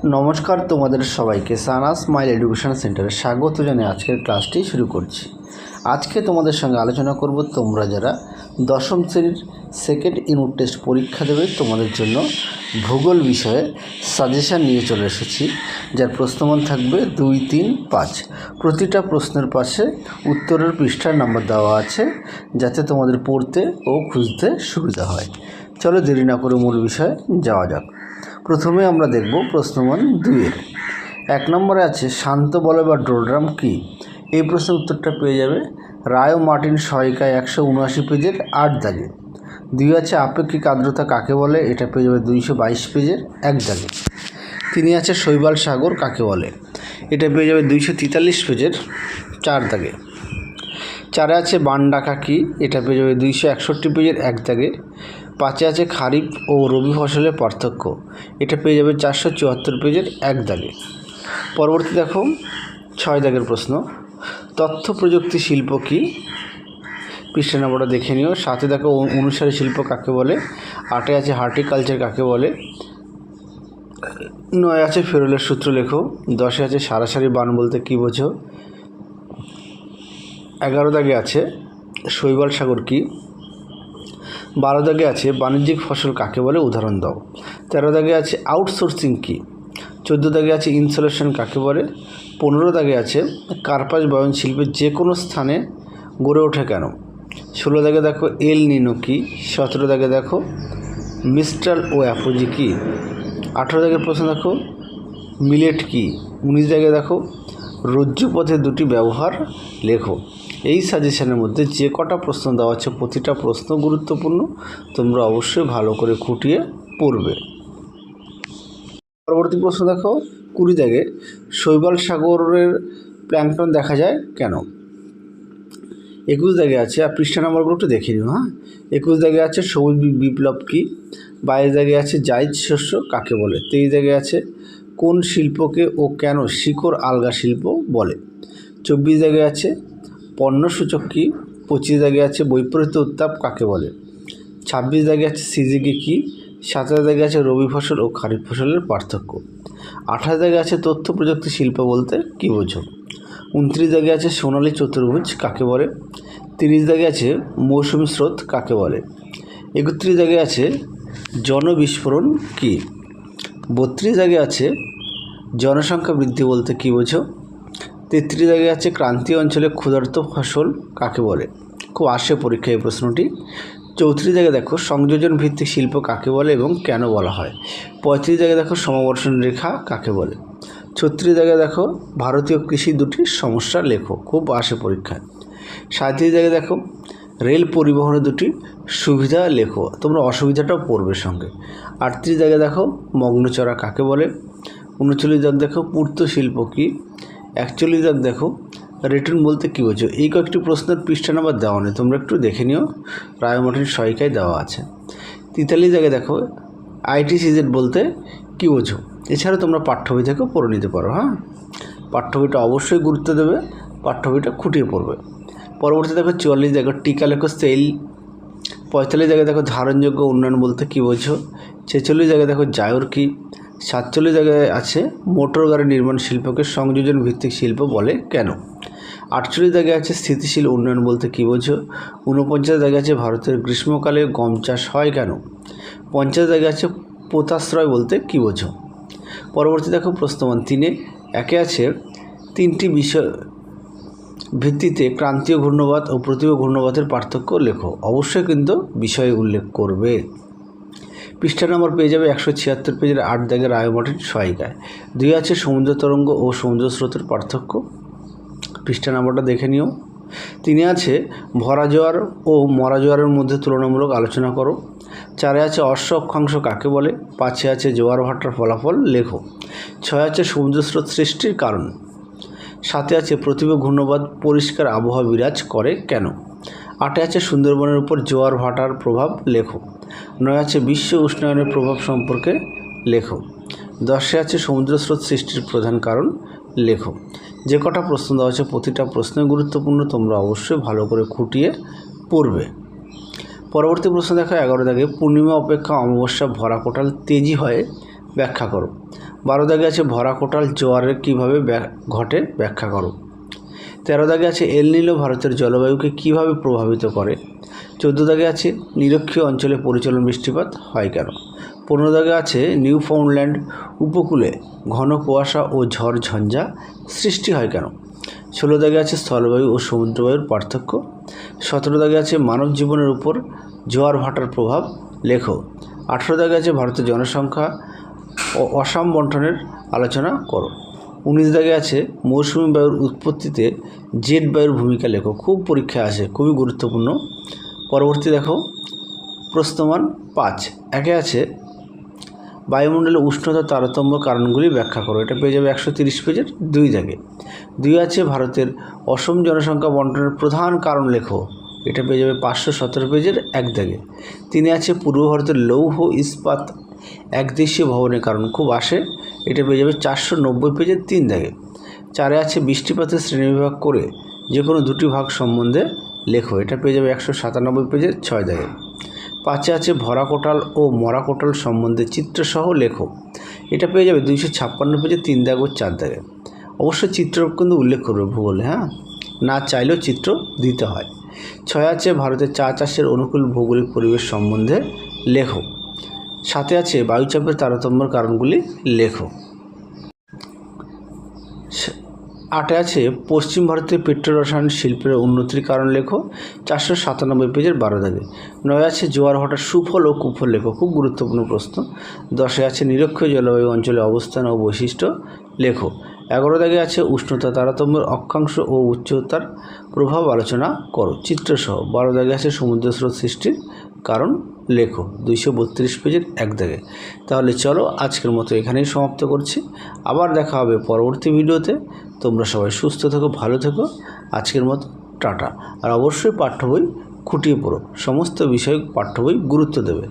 নমস্কার তোমাদের সবাইকে সানাস স্মাইল এডুকেশন সেন্টারে স্বাগত জানিয়ে আজকের ক্লাসটি শুরু করছি। আজকে তোমাদের সঙ্গে আলোচনা করব তোমরা যারা দশম শ্রেণীর সেকেন্ড ইউনিট টেস্ট পরীক্ষা দেবে তোমাদের জন্য ভূগোল বিষয়ে সাজেশান নিয়ে চলে এসেছি, যার প্রশ্নমান থাকবে 2, 3, 5। প্রতিটা প্রশ্নের পাশে উত্তরের পৃষ্ঠার নাম্বার দেওয়া আছে, যাতে তোমাদের পড়তে ও খুঁজতে সুবিধা হয়। চলো দেরি না করে মূল বিষয়ে যাওয়া যাক। প্রথমে আমরা দেখব প্রশ্নমান 2-এর 1 নম্বরে আছে শান্ত বলয় বা ডোলড্রাম কী। এই প্রশ্নের উত্তরটা পেয়ে যাবে রায় ও মার্টিন সহায়িকায় 179 পেজের 8 দাগে। 2 আছে আপেক্ষিক আর্দ্রতা কাকে বলে, এটা পেয়ে যাবে 222 পেজের 1 দাগে। 3 আছে শৈবাল সাগর কাকে বলে, এটা পেয়ে যাবে 243 পেজের 4 দাগে। 4 আছে বান ডাকা কী, এটা পেয়ে যাবে 261 পেজের 1 দাগে। 5 আছে খারিফ ও রবি ফসলের পার্থক্য, এটা পেয়ে যাবে 474 পেজের 1 দাগে। পরবর্তী দেখো 6 দাগের প্রশ্ন, তথ্য প্রযুক্তি শিল্প কী, পৃষ্ঠা নম্বরটা দেখে নিও। 7 দেখো অনুসারী শিল্প কাকে বলে। 8 আছে হর্টিকালচার কাকে বলে। 9 আছে ফেরোলের সূত্র লেখো। 10 আছে সারাসারি বান বলতে কী বোঝো। 11 দাগে আছে শৈবাল সাগর কী। 12 দাগে আছে বাণিজ্যিক ফসল কাকে বলে, উদাহরণ দাও। 13 দাগে আছে আউটসোর্সিং কী। 14 দাগে আছে ইনসুলেশন কাকে বলে। 15 দাগে আছে কার্পাস বয়ন শিল্পের যে কোনো স্থানে গড়ে ওঠে কেন। 16 দাগে দেখো এল নিনো কী। 17 দাগে দেখো মিস্ট্রাল ও অ্যাপোজি কী। 18 দাগের প্রশ্ন দেখো মিলেট কী। 19 দাগে দেখো রজ্জুপথের দুটি ব্যবহার লেখো। এই সাজেশনের মধ্যে যে কটা প্রশ্ন দেওয়া আছে প্রতিটা প্রশ্ন গুরুত্বপূর্ণ, তোমরা অবশ্যই ভালো করে খুঁটিয়ে পড়বে। পরবর্তী প্রশ্ন দেখো 20 দাগে শৈবাল সাগরের প্ল্যাঙ্কটন দেখা যায় কেন। 21 দাগে আছে, আর পৃষ্ঠা নম্বরগুলো একটু দেখে নিও। 21 দাগে আছে সবুজ বিপ্লব কী। 22 দাগে আছে জাইদ শস্য কাকে বলে। 23 দাগে আছে কোন শিল্পকে ও কেন শিকড় আলগা শিল্প বলে। 24 দাগে আছে পণ্যসূচক কী। 25 দাগে আছে বৈপরীত্য উত্তাপ কাকে বলে। 26 দাগে আছে সিজিকে কী। 27 দাগে আছে রবি ফসল ও খারিফ ফসলের পার্থক্য। 28 দাগে আছে তথ্য প্রযুক্তি শিল্প বলতে কী বোঝো। 29 দাগে আছে সোনালী চতুর্ভুজ কাকে বলে। 30 দাগে আছে মৌসুমী স্রোত কাকে বলে। 31 দাগে আছে জনবিস্ফোরণ কী। 32 দাগে আছে জনসংখ্যা বৃদ্ধি বলতে কী বোঝো। 33 দাগে আছে ক্রান্তীয় অঞ্চলে ক্ষুধার্ত ফসল কাকে বলে, খুব আসে পরীক্ষায় এই প্রশ্নটি। 34 দাগে দেখো সংযোজন ভিত্তিক শিল্প কাকে বলে এবং কেন বলা হয়। 35 দাগে দেখো সমবর্ষণ রেখা কাকে বলে। 36 দাগে দেখো ভারতীয় কৃষি দুটি সমস্যা লেখো, খুব আসে পরীক্ষায়। 37 দাগে দেখো রেল পরিবহনের দুটি সুবিধা লেখো, তোমরা অসুবিধাটাও পড়বে সঙ্গে। 38 দাগে দেখো মগ্নচড়া কাকে বলে। 39 দাগ দেখো পূর্ত শিল্প কী। 41 দাগ দেখো রেটুন বলতে কী বোঝো। এই কয়েকটি প্রশ্নের পৃষ্ঠা নাম্বার দেওয়া নেই, তোমরা একটু দেখে নিও, রায় মার্টিন সহায়িকায় দেওয়া আছে। 43 দাগে দেখো আইটিসিজেড বলতে কী বোঝো। এছাড়া তোমরা পাঠ্য বই থেকেও পড়ে নিতে পারো। পাঠ্য বইটা অবশ্যই গুরুত্ব দেবে, পাঠ্য বইটা খুঁটিয়ে পড়বে। পরবর্তী দেখো 44 দেখো টিকা লেখো সেল। 45 জায়গায় দেখো ধারণযোগ্য উন্নয়ন বলতে কী বোঝো। 46 জায়গায় দেখো জায়র কী। 47 জায়গায় আছে মোটর গাড়ি নির্মাণ শিল্পকে সংযোজন ভিত্তিক শিল্প বলে কেন। 48 জায়গায় আছে স্থিতিশীল উন্নয়ন বলতে কী বোঝো। 49 জায়গায় আছে ভারতের গ্রীষ্মকালে গম চাষ হয় কেন। 50 জায়গায় আছে পোতাশ্রয় বলতে কী বোঝো। পরবর্তী দেখো প্রশ্নমান 3-এ একে আছে 3টি বিষয় ভিত্তিতে ক্রান্তীয় ঘূর্ণবাত ও প্রতিভ ঘূর্ণবাতের পার্থক্য লেখো, অবশ্যই কিন্তু বিষয় উল্লেখ করবে। পৃষ্ঠা নম্বর পেয়ে যাবে 176 পেজের 8 দাগে রায় মার্টিন সহায়িকায়। 2 আছে সমুদ্র তরঙ্গ ও সমুদ্র স্রোতের পার্থক্য, পৃষ্ঠা নম্বরটা দেখে নিও। 3 আছে ভরা জোয়ার ও মরা জোয়ারের মধ্যে তুলনামূলক আলোচনা করো। 4 আছে অশ্ব অক্ষাংশ কাকে বলে। 5 আছে জোয়ার ভাটার ফলাফল লেখো। 6 আছে সমুদ্র স্রোত সৃষ্টির কারণ। 7 আছে প্রতিভ ঘূর্ণবাত পরিষ্কার আবহাওয়া বিরাজ করে কেন। 8 আছে সুন্দরবনের উপর জোয়ার ভাটার প্রভাব লেখো। 9 আছে বিশ্ব উষ্ণায়নের প্রভাব সম্পর্কে লেখো। 10 আছে সমুদ্র স্রোত সৃষ্টির প্রধান কারণ লেখো। যে কটা প্রশ্ন দেওয়া আছে প্রতিটা প্রশ্নই গুরুত্বপূর্ণ, তোমরা অবশ্যই ভালো করে খুঁটিয়ে পড়বে। পরবর্তী প্রশ্ন দেখো 11 দাগে পূর্ণিমা অপেক্ষা অমাবস্যা ভরা কোটাল তেজি হয় ব্যাখ্যা করো। 12 দাগে আছে ভরা কোটাল জোয়ারের কীভাবে ঘটে ব্যাখ্যা করো। 13 দাগে আছে এল নিনো ভারতের জলবায়ুকে কীভাবে প্রভাবিত করে। 14 দাগে আছে নিরক্ষীয় অঞ্চলে পরিচলন বৃষ্টিপাত হয় কেন। 15 দাগে আছে নিউ ফাউন্ডল্যান্ড উপকূলে ঘন কুয়াশা ও ঝড় ঝঞ্ঝা সৃষ্টি হয় কেন। 16 দাগে আছে স্থলবায়ু ও সমুদ্রবায়ুর পার্থক্য। 17 দাগে আছে মানব জীবনের উপর জোয়ার ভাটার প্রভাব লেখো। 18 দাগে আছে ভারতের জনসংখ্যা ও অসাম বন্টনের আলোচনা করো। 19 দাগে আছে মৌসুমী বায়ুর উৎপত্তিতে জেট বায়ুর ভূমিকা লেখো। খুব পরীক্ষা আসে, খুবই গুরুত্বপূর্ণ। পরবর্তী দেখো প্রশ্নমান 5 একে আছে বায়ুমণ্ডলে উষ্ণতা তারতম্য কারণগুলি ব্যাখ্যা করো। এটা পেয়ে যাবে 130 পেজের 2 দাগে। 2 আছে ভারতের অসম জনসংখ্যা বন্টনের প্রধান কারণ লেখো। এটা পেয়ে যাবে 517 পেজের 1 দাগে। 3 আছে পূর্ব ভারতের লৌহ ইস্পাত একদেশীয় ভবনের কারণ, খুব আসে, এটা পেয়ে যাবে 490 পেজের 3 দাগে। 4 আছে বৃষ্টিপাতের শ্রেণীবিভাগ করে যে কোনো দুটি ভাগ সম্বন্ধে লেখো। এটা পেয়ে যাবে 197 পেজের 6 দাগে। 5 আছে ভরা কোটাল ও মরা কোটাল সম্বন্ধে চিত্রসহ লেখো। এটা পেয়ে যাবে 256 পেজের 3 দাগ ও 4 দাগে। অবশ্যই চিত্র কিন্তু উল্লেখ করবে ভূগোলে, না চাইলেও চিত্র দিতে হয়। 6 আছে ভারতের চা চাষের অনুকূল ভৌগোলিক পরিবেশ সম্বন্ধে লেখো। 7 আছে বায়ুচাপের তারতম্যের কারণগুলি লেখো। 8 আছে পশ্চিম ভারতের পেট্রোরসায়ন শিল্পের উন্নতির কারণ লেখো। 497 পেজের 12 দাগে। 9 আছে জোয়ার ভাটার সুফল ও কুফল লেখো। খুব গুরুত্বপূর্ণ প্রশ্ন। 10 আছে নিরক্ষীয় জলবায়ু অঞ্চলে অবস্থান ও বৈশিষ্ট্য লেখো। 11 দাগে আছে উষ্ণতা তারতম্যের অক্ষাংশ ও উচ্চতার প্রভাব আলোচনা করো চিত্রসহ। 12 দাগে আছে সমুদ্র স্রোত সৃষ্টির কারণ লেখো। 232 পেজের 1 দাগে। তাহলে চলো আজকের মতো এখানেই সমাপ্ত করছি। আবার দেখা হবে পরবর্তী ভিডিওতে। তোমরা সবাই সুস্থ থেকো, ভালো থেকো। আজকের মতো টাটা। আর অবশ্যই পাঠ্য বই খুঁটিয়ে পড়ো, সমস্ত বিষয় পাঠ্য বই গুরুত্ব দেবে।